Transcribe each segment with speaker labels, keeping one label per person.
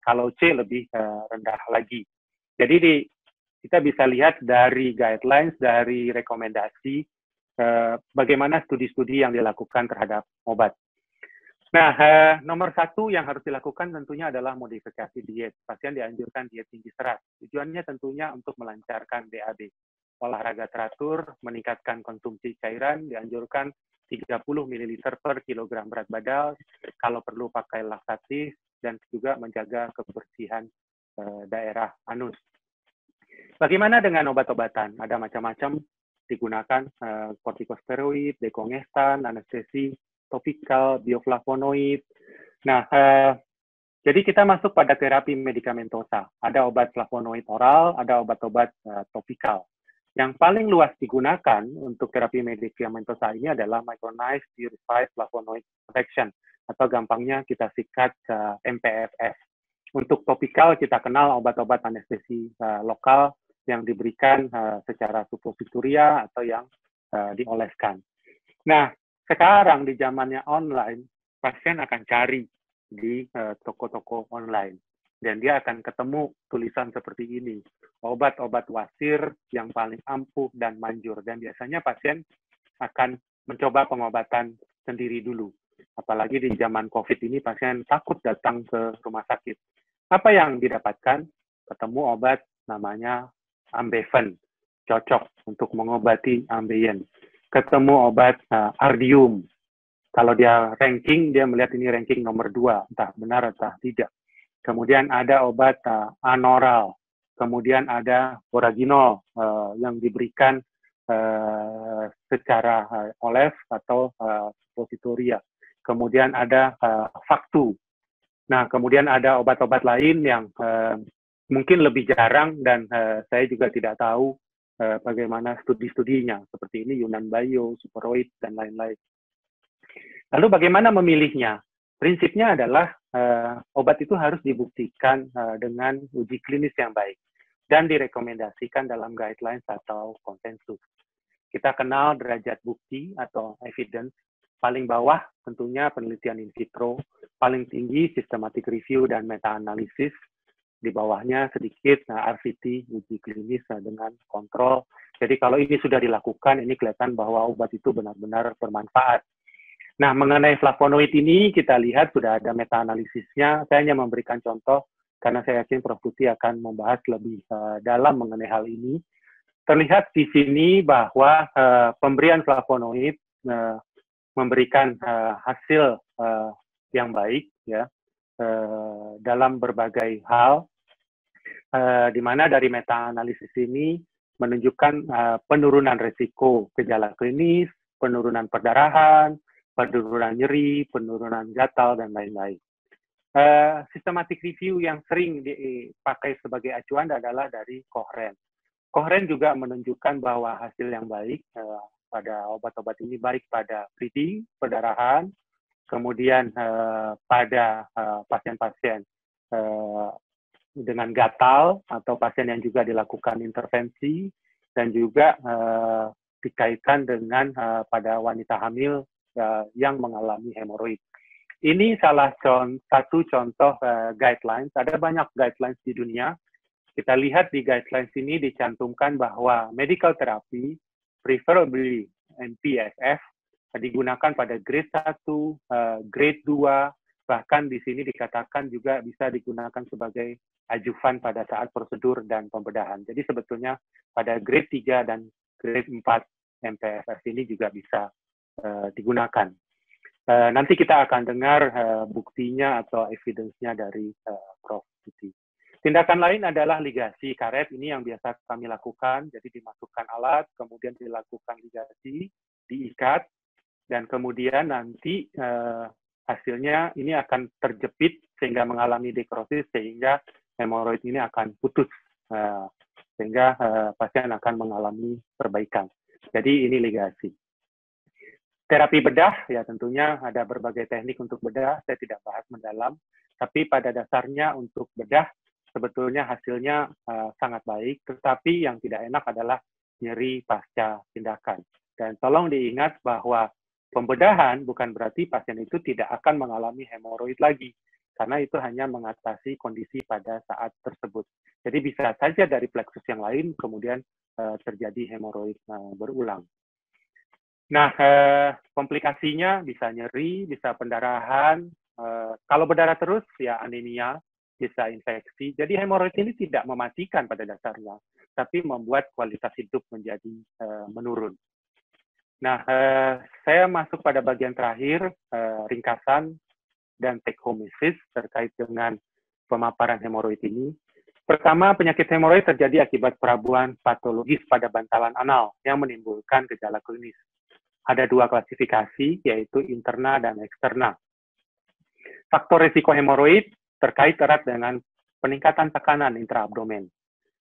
Speaker 1: kalau C lebih rendah lagi. Jadi kita bisa lihat dari guidelines, dari rekomendasi, bagaimana studi-studi yang dilakukan terhadap obat. Nah, nomor satu yang harus dilakukan tentunya adalah modifikasi diet. Pasien dianjurkan diet tinggi serat. Tujuannya tentunya untuk melancarkan BAB. Olahraga teratur, meningkatkan konsumsi cairan, dianjurkan 30 ml per kilogram berat badan, kalau perlu pakai laksatif, dan juga menjaga kebersihan daerah anus. Bagaimana dengan obat-obatan? Ada macam-macam digunakan, kortikosteroid, dekongestan, anestesi topikal, bioflavonoid. Nah, jadi kita masuk pada terapi medikamentosa. Ada obat flavonoid oral, ada obat-obat topikal. Yang paling luas digunakan untuk terapi medikamentosa ini adalah micronized purified flavonoid protection, atau gampangnya kita sikat MPFS. Untuk topikal kita kenal obat-obat anestesi lokal yang diberikan secara suppositoria atau yang dioleskan. Nah, sekarang di zamannya online, pasien akan cari di toko-toko online. Dan dia akan ketemu tulisan seperti ini, obat-obat wasir yang paling ampuh dan manjur. Dan biasanya pasien akan mencoba pengobatan sendiri dulu. Apalagi di zaman COVID ini, pasien takut datang ke rumah sakit. Apa yang didapatkan? Ketemu obat namanya Ambeven, cocok untuk mengobati ambeien. Ketemu obat Ardium. Kalau dia ranking, dia melihat ini ranking nomor 2, entah benar atau tidak. Kemudian ada obat Anoral. Kemudian ada Boraginol yang diberikan secara oles atau suppositoria. Kemudian ada Faktu. Nah, kemudian ada obat-obat lain yang mungkin lebih jarang dan saya juga tidak tahu bagaimana studi-studinya, seperti ini Yunan Bio, Superoid, dan lain-lain. Lalu bagaimana memilihnya? Prinsipnya adalah obat itu harus dibuktikan dengan uji klinis yang baik dan direkomendasikan dalam guidelines atau konsensus. Kita kenal derajat bukti atau evidence, paling bawah tentunya penelitian in vitro, paling tinggi systematic review dan meta-analisis, di bawahnya sedikit RCT, uji klinis dengan kontrol. Jadi kalau ini sudah dilakukan, ini kelihatan bahwa obat itu benar-benar bermanfaat. Nah, mengenai flavonoid ini kita lihat sudah ada meta-analisisnya. Saya hanya memberikan contoh karena saya yakin Prof. Tuti akan membahas lebih dalam mengenai hal ini. Terlihat di sini bahwa pemberian flavonoid memberikan hasil yang baik, ya, dalam berbagai hal, di mana dari meta-analisis ini menunjukkan penurunan risiko gejala klinis, penurunan perdarahan, penurunan nyeri, penurunan gatal, dan lain-lain. Systematic review yang sering dipakai sebagai acuan adalah dari Cochrane. Cochrane juga menunjukkan bahwa hasil yang baik pada obat-obat ini baik pada bleeding, perdarahan, kemudian pada pasien-pasien dengan gatal atau pasien yang juga dilakukan intervensi, dan juga dikaitkan dengan pada wanita hamil yang mengalami hemoroid. Ini salah satu contoh guidelines. Ada banyak guidelines di dunia. Kita lihat di guidelines ini dicantumkan bahwa medical therapy, preferably MPSF, digunakan pada grade 1, grade 2, bahkan di sini dikatakan juga bisa digunakan sebagai ajuvan pada saat prosedur dan pembedahan. Jadi sebetulnya pada grade 3 dan grade 4 MPSF ini juga bisa digunakan. Nanti kita akan dengar buktinya atau evidence-nya dari Prof. Tuti. Tindakan lain adalah ligasi karet, ini yang biasa kami lakukan, jadi dimasukkan alat, kemudian dilakukan ligasi, diikat, dan kemudian nanti hasilnya ini akan terjepit sehingga mengalami dekrosis, sehingga hemoroid ini akan putus, sehingga pasien akan mengalami perbaikan. Jadi ini ligasi. Terapi bedah, ya tentunya ada berbagai teknik untuk bedah, saya tidak bahas mendalam, tapi pada dasarnya untuk bedah, sebetulnya hasilnya sangat baik, tetapi yang tidak enak adalah nyeri pasca tindakan. Dan tolong diingat bahwa pembedahan bukan berarti pasien itu tidak akan mengalami hemoroid lagi. karena itu hanya mengatasi kondisi pada saat tersebut. Jadi bisa saja dari plexus yang lain kemudian terjadi hemoroid berulang. Nah, komplikasinya bisa nyeri, bisa pendarahan. Kalau berdarah terus, ya anemia, bisa infeksi. Jadi hemoroid ini tidak mematikan pada dasarnya, tapi membuat kualitas hidup menjadi menurun. Nah, saya masuk pada bagian terakhir, ringkasan dan take home message terkait dengan pemaparan hemoroid ini. Pertama, penyakit hemoroid terjadi akibat perabuan patologis pada bantalan anal yang menimbulkan gejala klinis. Ada dua klasifikasi, yaitu interna dan eksterna. Faktor risiko hemoroid terkait erat dengan peningkatan tekanan intraabdomen.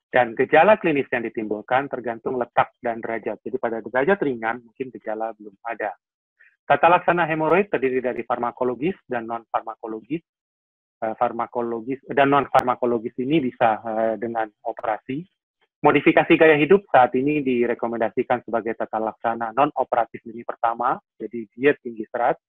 Speaker 1: Dan gejala klinis yang ditimbulkan tergantung letak dan derajat. Jadi pada derajat ringan, mungkin gejala belum ada. Tata laksana hemoroid terdiri dari farmakologis dan non-farmakologis. Farmakologis dan non-farmakologis ini bisa dengan operasi. Modifikasi gaya hidup saat ini direkomendasikan sebagai tata laksana non-operatif lini pertama, jadi diet tinggi serat.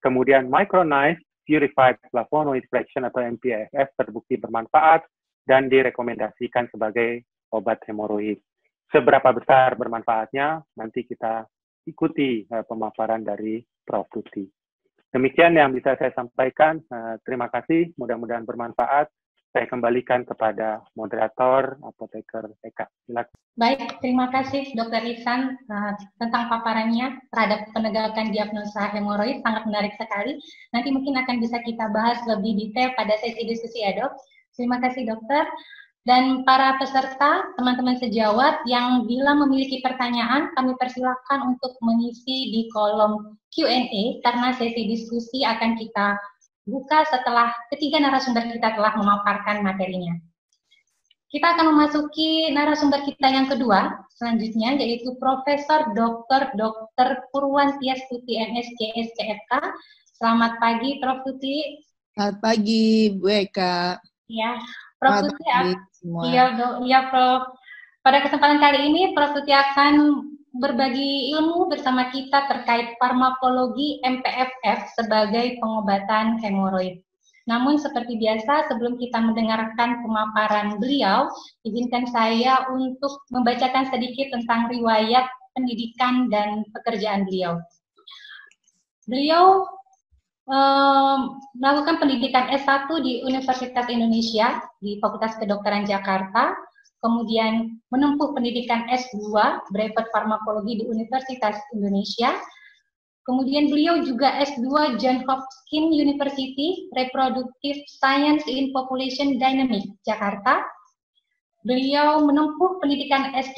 Speaker 1: Kemudian micronized purified flavonoid fraction atau MPFF terbukti bermanfaat dan direkomendasikan sebagai obat hemoroid. Seberapa besar bermanfaatnya, nanti kita ikuti pemaparan dari Prof. Tuti. Demikian yang bisa saya sampaikan. Terima kasih, mudah-mudahan bermanfaat. Saya kembalikan kepada moderator, apoteker Eka. Silakan.
Speaker 2: Baik, terima kasih Dr. Ihsan tentang paparannya terhadap penegakan diagnosa hemoroid, sangat menarik sekali. Nanti mungkin akan bisa kita bahas lebih detail pada sesi diskusi ya dok. Terima kasih dokter. Dan para peserta, teman-teman sejawat yang bila memiliki pertanyaan, kami persilakan untuk mengisi di kolom Q&A karena sesi diskusi akan kita buka setelah ketiga narasumber kita telah memaparkan materinya. Kita akan memasuki narasumber kita yang kedua selanjutnya, yaitu Profesor Dr. Purwan Tiastuti MSc SCFK. Selamat pagi Prof. Tuti.
Speaker 3: Selamat pagi Bu Eka.
Speaker 2: Ya, Prof. Tuti. Iya Prof. Pada kesempatan kali ini Prof. Tuti akan berbagi ilmu bersama kita terkait farmakologi MPFF sebagai pengobatan hemoroid. Namun seperti biasa, sebelum kita mendengarkan pemaparan beliau, izinkan saya untuk membacakan sedikit tentang riwayat pendidikan dan pekerjaan beliau. Beliau melakukan pendidikan S1 di Universitas Indonesia di Fakultas Kedokteran Jakarta, kemudian menempuh pendidikan S2 Brevet Farmakologi di Universitas Indonesia. Kemudian beliau juga S2 Johns Hopkins University Reproductive Science in Population Dynamics Jakarta. Beliau menempuh pendidikan S3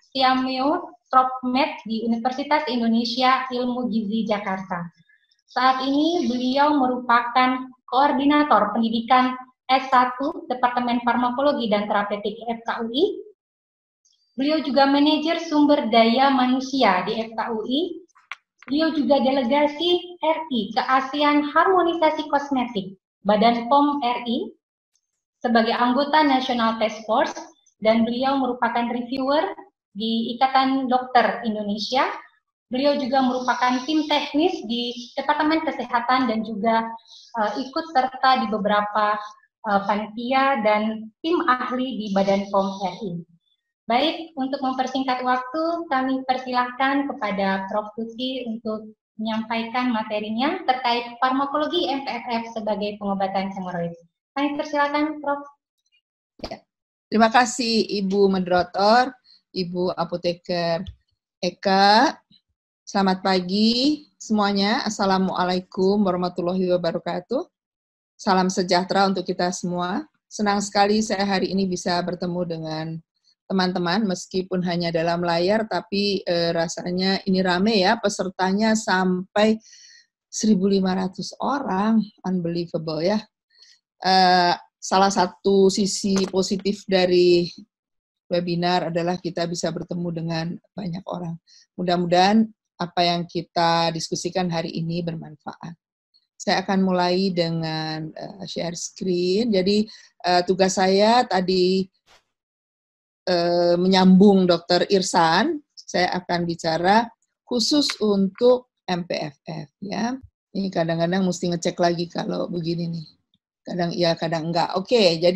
Speaker 2: Siameo Tropmed di Universitas Indonesia Ilmu Gizi Jakarta. Saat ini beliau merupakan koordinator pendidikan S1 Departemen Farmakologi dan Terapeutik FKUI. Beliau juga manajer sumber daya manusia di FKUI. Beliau juga delegasi RI ke ASEAN Harmonisasi Kosmetik Badan POM RI sebagai anggota National Task Force, dan beliau merupakan reviewer di Ikatan Dokter Indonesia. Beliau juga merupakan tim teknis di Departemen Kesehatan dan juga ikut serta di beberapa panitia dan tim ahli di Badan POM RI. Baik, untuk mempersingkat waktu, kami persilahkan kepada Prof. Tuti untuk menyampaikan materinya terkait farmakologi MPFF sebagai pengobatan hemoroid. Kami persilakan, Prof.
Speaker 3: Ya. Terima kasih Ibu Moderator, Ibu Apoteker Eka. Selamat pagi semuanya. Assalamualaikum warahmatullahi wabarakatuh. Salam sejahtera untuk kita semua. Senang sekali saya hari ini bisa bertemu dengan teman-teman, meskipun hanya dalam layar, tapi rasanya ini rame ya, pesertanya sampai 1.500 orang, unbelievable ya. Salah satu sisi positif dari webinar adalah kita bisa bertemu dengan banyak orang. Mudah-mudahan apa yang kita diskusikan hari ini bermanfaat. Saya akan mulai dengan share screen. Jadi tugas saya tadi menyambung Dr. Ihsan, saya akan bicara khusus untuk MPFF ya. Ini kadang-kadang mesti ngecek lagi kalau begini nih. Kadang iya, kadang enggak. Oke, jadi